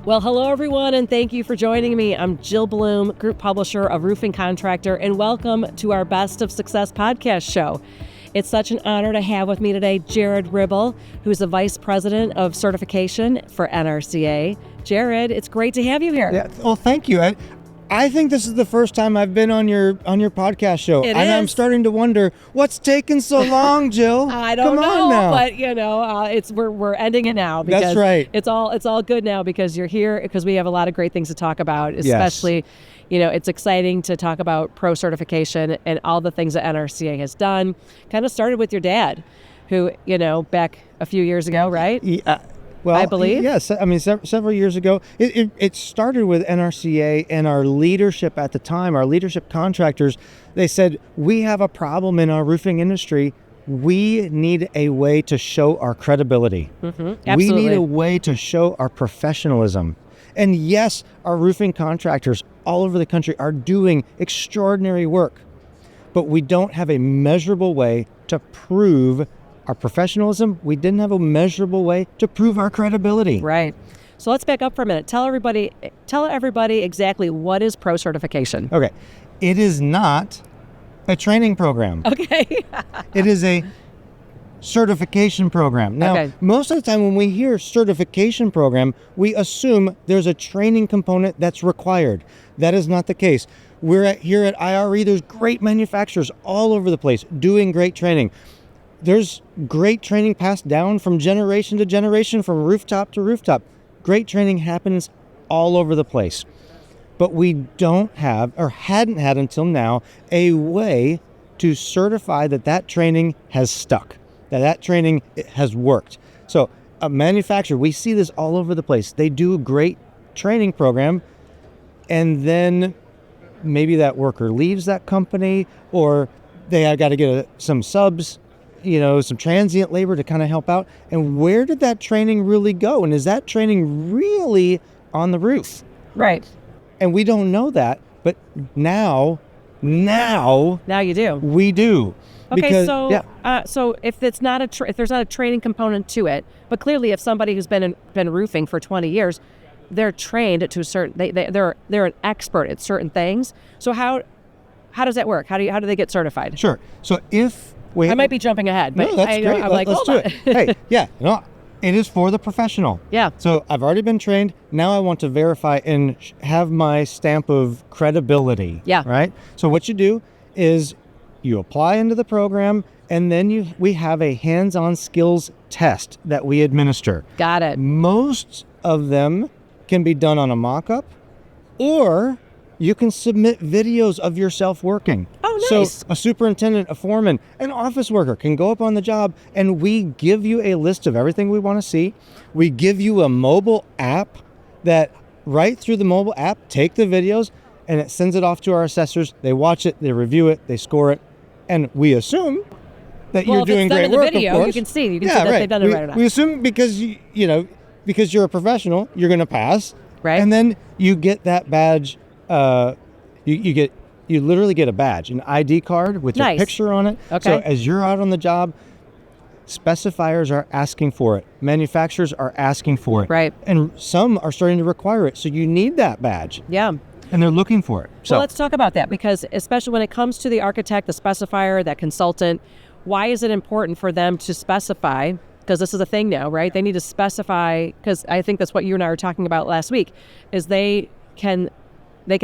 Well, hello, everyone, and thank you for joining me. I'm Jill Bloom, Group Publisher of Roofing Contractor, and welcome to our Best of Success podcast show. It's such an honor to have with me today Jared Ribble, who's the Vice President of Certification for NRCA. Jared, it's great to have you here. Yeah, well, thank you. I think this is the first time I've been on your podcast show. I'm starting to wonder what's taking so long, Jill. I don't know, but we're ending it now because that's right. It's all good now because you're here, because we have a lot of great things to talk about, especially it's exciting to talk about ProCertification and all the things that NRCA has done. Kind of started with your dad, who, back a few years ago, right? Yeah. Well, I believe. Yes. I mean, several years ago, it started with NRCA and our leadership at the time, our leadership contractors. They said, we have a problem in our roofing industry. We need a way to show our credibility. Absolutely. We need a way to show our professionalism. And yes, our roofing contractors all over the country are doing extraordinary work, but we don't have a measurable way to prove our professionalism. We didn't have a measurable way to prove our credibility. Right. So let's back up for a minute. Tell everybody exactly what is ProCertification. Okay. It is not a training program. Okay. It is a certification program. Now, most of the time when we hear certification program, we assume there's a training component that's required. That is not the case. Here at IRE, there's great manufacturers all over the place doing great training. There's great training passed down from generation to generation, from rooftop to rooftop. Great training happens all over the place. But we don't have, or hadn't had until now, a way to certify that training has stuck, that training has worked. So a manufacturer, we see this all over the place. They do a great training program, and then maybe that worker leaves that company, or they got to get some subs, some transient labor to kind of help out. And where did that training really go? And is that training really on the roof? Right. And we don't know that, but now you do. We do. Okay, Because, so if it's not if there's not a training component to it, but clearly if somebody who's been roofing for 20 years, they're trained to a certain, they're an expert at certain things. So how does that work? How do they get certified? Sure. So I might be jumping ahead, but no, that's great. Let's do it. Hey, it is for the professional. Yeah. So I've already been trained. Now I want to verify and have my stamp of credibility. Yeah. Right? So what you do is you apply into the program, and then we have a hands-on skills test that we administer. Got it. Most of them can be done on a mock-up, or you can submit videos of yourself working. Oh, nice. So a superintendent, a foreman, an office worker can go up on the job, and we give you a list of everything we want to see. We give you a mobile app that right through the mobile app, take the videos, and it sends it off to our assessors. They watch it, they review it, they score it, and we assume that you're doing great work, video, of course. You can see that they've done it right or not. We assume because because you're a professional, you're going to pass. Right. And then you get that badge. You literally get a badge, an ID card with your picture on it. Okay. So as you're out on the job, specifiers are asking for it. Manufacturers are asking for it. Right. And some are starting to require it. So you need that badge. Yeah. And they're looking for it. So well, let's talk about that, because especially when it comes to the architect, the specifier, that consultant, why is it important for them to specify? Because this is a thing now, right? They need to specify, because I think that's what you and I were talking about last week, is they can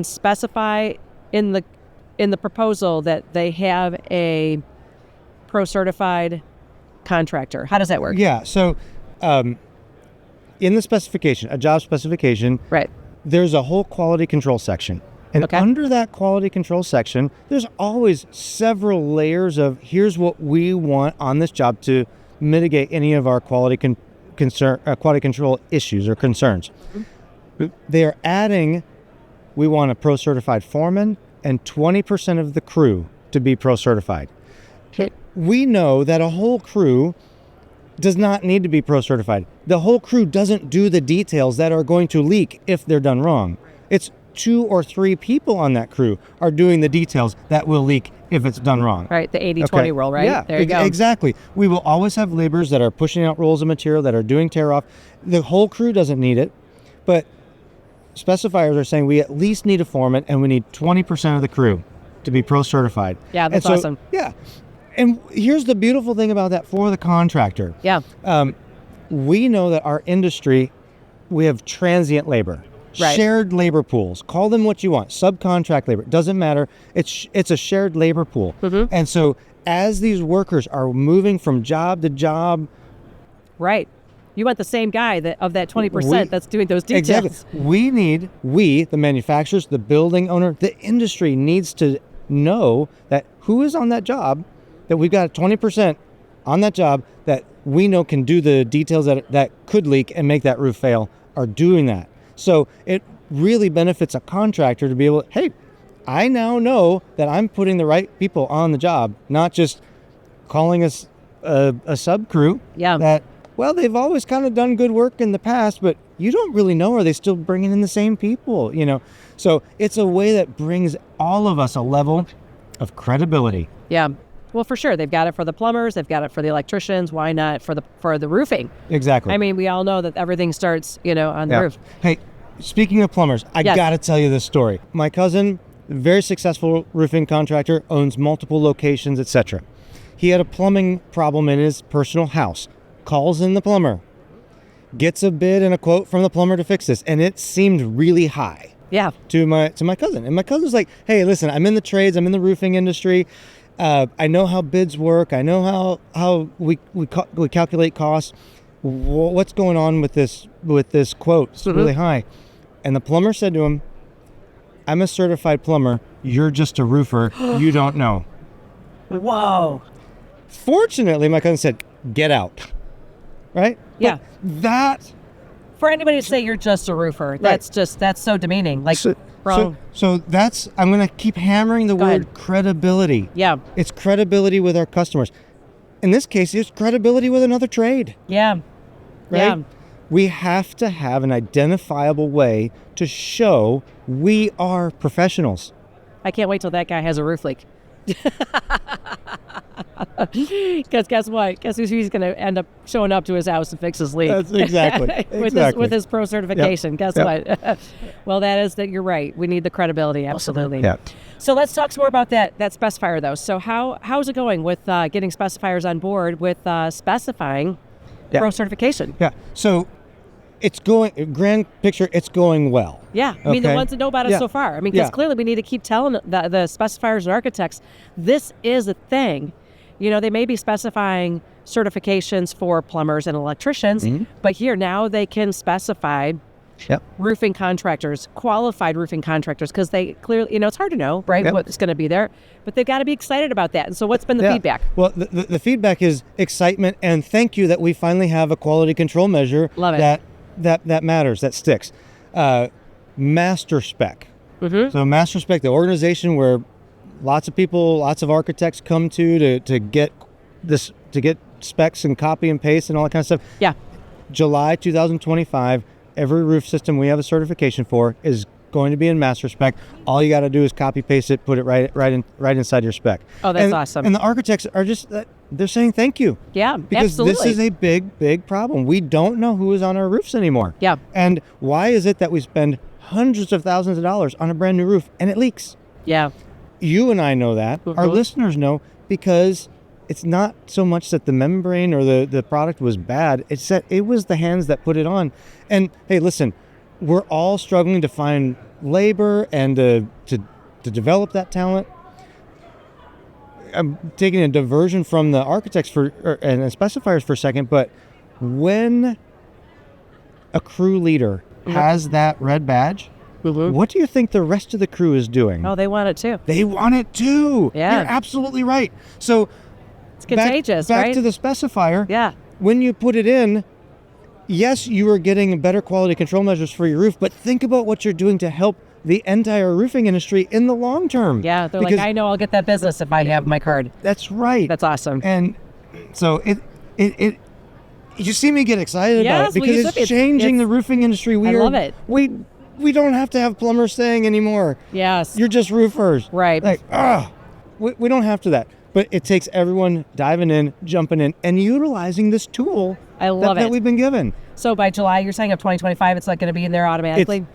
specify in the proposal that they have a pro-certified contractor. How does that work? Yeah. So in the specification, a job specification, right, there's a whole quality control section. And under that quality control section, there's always several layers of here's what we want on this job to mitigate any of our quality control issues or concerns. They are adding, we want a pro-certified foreman and 20% of the crew to be pro-certified. We know that a whole crew does not need to be pro-certified. The whole crew doesn't do the details that are going to leak if they're done wrong. It's 2 or 3 people on that crew are doing the details that will leak if it's done wrong. Right, the 80-20 rule, right? Yeah, there you go. Exactly. We will always have laborers that are pushing out rolls of material, that are doing tear off. The whole crew doesn't need it, but specifiers are saying we at least need a foreman and we need 20% of the crew to be pro certified. Yeah, that's awesome. Yeah. And here's the beautiful thing about that for the contractor. Yeah. We know that our industry, we have transient labor, right. Shared labor pools. Call them what you want. Subcontract labor. It doesn't matter. It's a shared labor pool. Mm-hmm. And so as these workers are moving from job to job. Right. You want the same guy of that 20% that's doing those details. Exactly. We, the manufacturers, the building owner, the industry needs to know that who is on that job, that we've got 20% on that job that we know can do the details that could leak and make that roof fail, are doing that. So it really benefits a contractor to be able, hey, I now know that I'm putting the right people on the job, not just calling us a sub crew that, well, they've always kind of done good work in the past, but you don't really know, are they still bringing in the same people, So it's a way that brings all of us a level of credibility. Yeah. Well, for sure. They've got it for the plumbers. They've got it for the electricians. Why not for the roofing? Exactly. I mean, we all know that everything starts, on the roof. Hey, speaking of plumbers, I got to tell you this story. My cousin, very successful roofing contractor, owns multiple locations, etc. He had a plumbing problem in his personal house. Calls in the plumber. Gets a bid and a quote from the plumber to fix this. And it seemed really high. Yeah. To my cousin. And my cousin's like, hey, listen, I'm in the trades. I'm in the roofing industry. I know how bids work. I know how we calculate costs. What's going on with this quote? It's really high. And the plumber said to him, I'm a certified plumber. You're just a roofer. You don't know. Whoa. Fortunately, my cousin said, get out. Right? Yeah. But that... For anybody to say you're just a roofer, that's so demeaning. Like, wrong. So that's, I'm going to keep hammering the word credibility. Yeah. It's credibility with our customers. In this case, it's credibility with another trade. Yeah. Right? Yeah. We have to have an identifiable way to show we are professionals. I can't wait till that guy has a roof leak. Because guess what? Guess who's going to end up showing up to his house and fix his leak? That's exactly. with his ProCertification. Yep. Guess what? Well, that is that. You're right. We need the credibility. Absolutely. Yeah. So let's talk some more about that specifier, though. So how's it going with getting specifiers on board with specifying ProCertification? Yeah. So it's going, grand picture, it's going well. Yeah. I mean, the ones that know about it so far. I mean, because clearly we need to keep telling the specifiers and architects, this is a thing. They may be specifying certifications for plumbers and electricians, but here now they can specify roofing contractors, qualified roofing contractors, because they clearly, it's hard to know, right, what's going to be there, but they've got to be excited about that. And so what's been the feedback? Well, the feedback is excitement, and thank you that we finally have a quality control measure that matters, that sticks. Master spec. So master spec, the organization where lots of people, lots of architects come to get specs and copy and paste and all that kind of stuff. Yeah. July 2025, every roof system we have a certification for is going to be in master spec. All you got to do is copy paste it, put it right inside your spec. Oh, that's awesome. And the architects are just they're saying thank you. Yeah, because absolutely. This is a big problem. We don't know who is on our roofs anymore. Yeah. And why is it that we spend hundreds of thousands of dollars on a brand new roof and it leaks? Yeah. You and I know that. Our listeners know, because it's not so much that the membrane or the product was bad. It's that it was the hands that put it on. And hey, listen, we're all struggling to find labor and to develop that talent. I'm taking a diversion from the architects and the specifiers for a second, but when a crew leader has that red badge, what do you think the rest of the crew is doing? Oh, they want it too. They want it too. Yeah. You're absolutely right. So it's contagious, back right? to the specifier. Yeah. When you put it in, yes, you are getting better quality control measures for your roof, but think about what you're doing to help the entire roofing industry in the long term. Yeah, they're like, I know I'll get that business if I have my card. That's right. That's awesome. And so it you see me get excited about it, because it's changing the roofing industry. I love it. We don't have to have plumbers saying anymore. Yes. You're just roofers. Right. Like, we don't have to that. But it takes everyone diving in, jumping in, and utilizing this tool that we've been given. So by July, you're saying of 2025, it's not going to be in there automatically?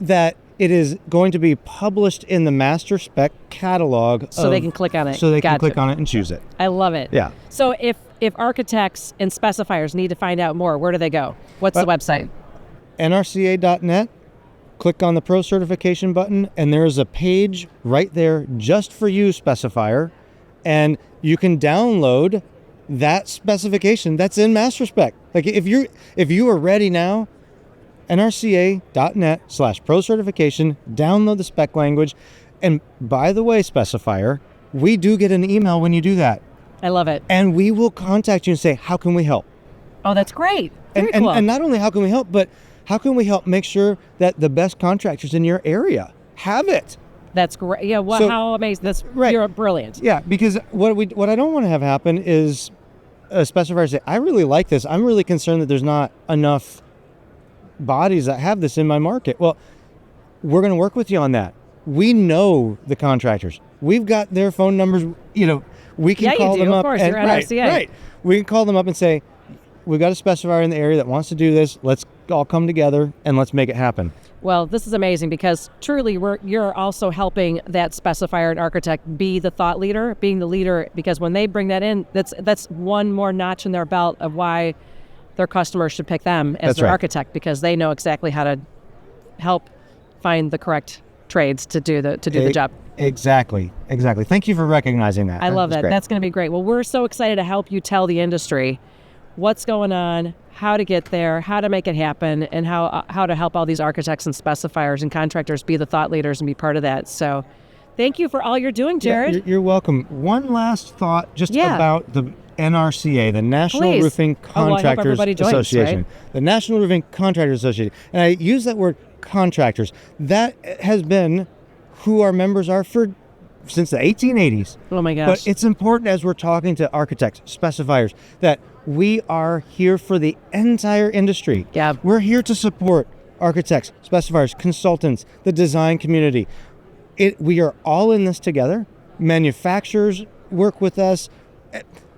That it is going to be published in the master spec catalog. So they can click on it. So they can click on it and choose it. I love it. Yeah. So if architects and specifiers need to find out more, where do they go? What's the website? NRCA.net. Click on the Pro Certification button, and there is a page right there just for you, specifier, and you can download that specification that's in master spec. Like if you are ready now, NRCA.net/Pro Certification, download the spec language. And by the way, specifier, we do get an email when you do that. I love it. And we will contact you and say, how can we help? Oh, that's great. Very and, cool. and not only how can we help, but how can we help make sure that the best contractors in your area have it? That's great. Yeah, how amazing. That's right. You're brilliant. Yeah, because what I don't want to have happen is a specifier say, I really like this. I'm really concerned that there's not enough bodies that have this in my market. Well, we're going to work with you on that. We know the contractors. We've got their phone numbers. We can call them up. Of course, you're at NRCA. Right. We can call them up and say, we've got a specifier in the area that wants to do this. Let's all come together and let's make it happen. Well, this is amazing because truly you're also helping that specifier and architect be the thought leader, being the leader, because when they bring that in, that's one more notch in their belt of why their customers should pick them as their architect, because they know exactly how to help find the correct trades to do the job. Exactly. Thank you for recognizing that. I love that. That's going to be great. Well, we're so excited to help you tell the industry what's going on, how to get there, how to make it happen, and how to help all these architects and specifiers and contractors be the thought leaders and be part of that. So thank you for all you're doing, Jared. Yeah, you're welcome. One last thought about the NRCA, the National Roofing Contractors Association. Right? The National Roofing Contractors Association. And I use that word contractors. That has been who our members are since the 1880s. Oh my gosh. But it's important as we're talking to architects, specifiers, that we are here for the entire industry. Yeah. We're here to support architects, specifiers, consultants, the design community. We are all in this together. Manufacturers work with us.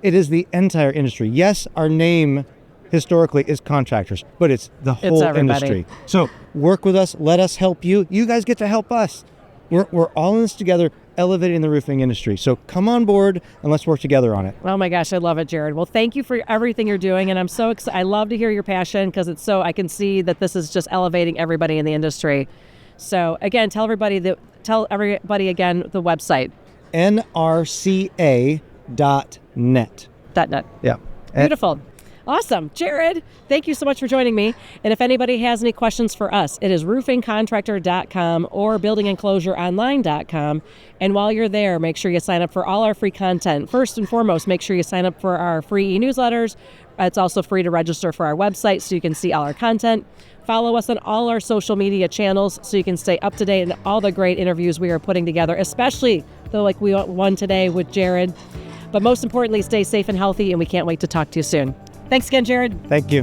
It is the entire industry. Yes, our name historically is contractors, but it's the whole industry. So work with us. Let us help you. You guys get to help us. We're all in this together, elevating the roofing industry. So come on board and let's work together on it. Oh my gosh, I love it, Jared. Well, thank you for everything you're doing, and I'm so excited. I love to hear your passion because I can see that this is just elevating everybody in the industry. So again, tell everybody again the website. NRCA.net. .net. Yeah. Beautiful. Awesome. Jared, thank you so much for joining me. And if anybody has any questions for us, it is roofingcontractor.com or buildingenclosureonline.com. And while you're there, make sure you sign up for all our free content. First and foremost, make sure you sign up for our free e-newsletters. It's also free to register for our website so you can see all our content. Follow us on all our social media channels so you can stay up to date on all the great interviews we are putting together, especially like we won today with Jared. But most importantly, stay safe and healthy, and we can't wait to talk to you soon. Thanks again, Jared. Thank you.